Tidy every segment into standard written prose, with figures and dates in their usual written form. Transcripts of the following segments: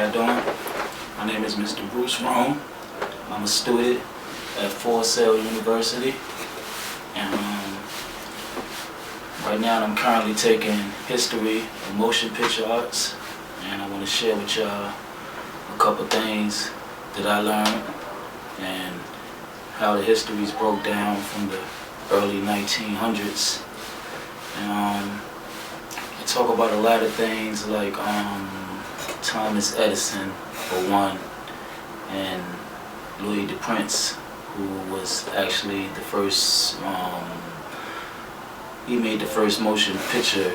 y'all doing? My name is Mr. Roane. I'm a student at Full Sail University, and right now I'm currently taking history and motion picture arts, and I want to share with y'all a couple things that I learned and how the histories broke down from the early 1900s. And I talk about a lot of things like Thomas Edison, for one, and Louis the Prince, who was actually the first, he made the first motion picture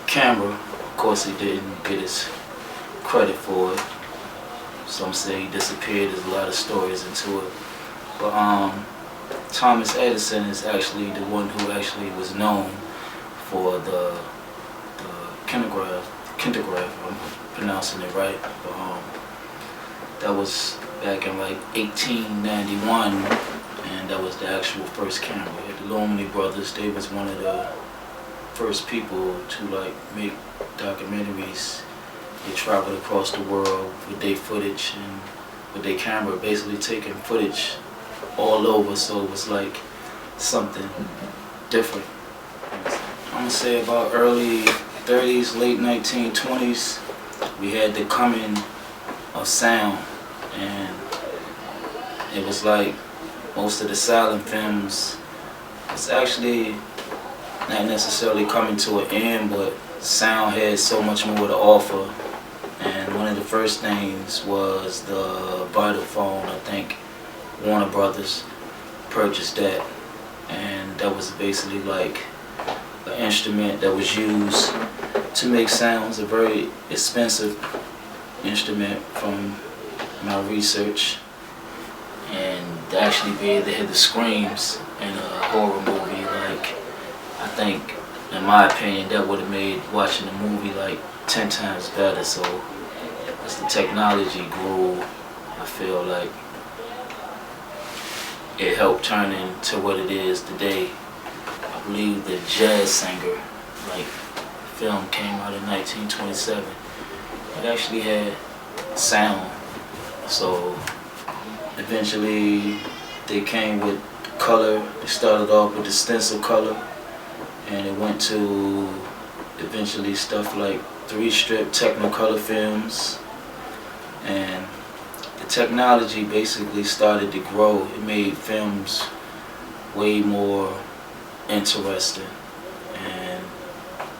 camera. Of course, he didn't get his credit for it. Some say he disappeared. There's a lot of stories into it. But Thomas Edison is actually the one who actually was known for the kinematograph, I'm pronouncing it right. But that was back in like 1891, and that was the actual first camera. The Roane brothers, they was one of the first people to like make documentaries. They traveled across the world with their footage and with their camera, basically taking footage all over, so it was like something different. I'm gonna say about early 30s, late 1920s, we had the coming of sound, and it was like most of the silent films, it's actually not necessarily coming to an end, but sound had so much more to offer. And one of the first things was the Vitaphone. I think Warner Brothers purchased that, and that was basically like an instrument that was used to make sounds, a very expensive instrument from my research. And to actually be able to hear the screams in a horror movie, like, I think, in my opinion, that would have made watching the movie like 10 times better. So as the technology grew, I feel like it helped turn into what it is today. I believe the Jazz Singer, like, film came out in 1927. It actually had sound. So eventually they came with color. They started off with the stencil color, and it went to eventually stuff like 3-strip Technicolor films. And the technology basically started to grow. It made films way more interesting, and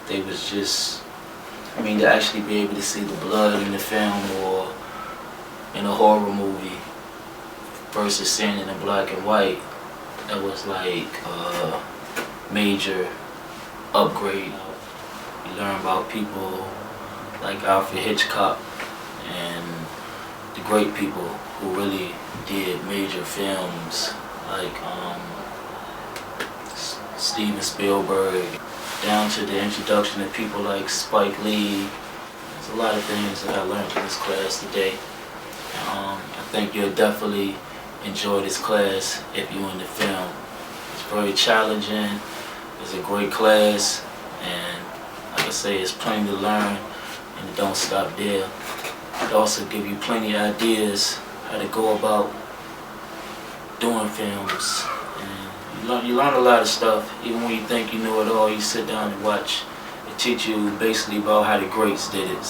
they was just, I mean, to actually be able to see the blood in the film or in a horror movie versus seeing it in black and white, that was like a major upgrade. You learn about people like Alfred Hitchcock and the great people who really did major films, like Steven Spielberg, down to the introduction of people like Spike Lee. There's a lot of things that I learned in this class today. I think you'll definitely enjoy this class if you're in the film. It's very challenging. It's a great class, and like I say, it's plenty to learn, and it don't stop there. It also give you plenty of ideas how to go about doing films. And you learn a lot of stuff. Even when you think you know it all, you sit down and watch. It teach you basically about how the greats did it.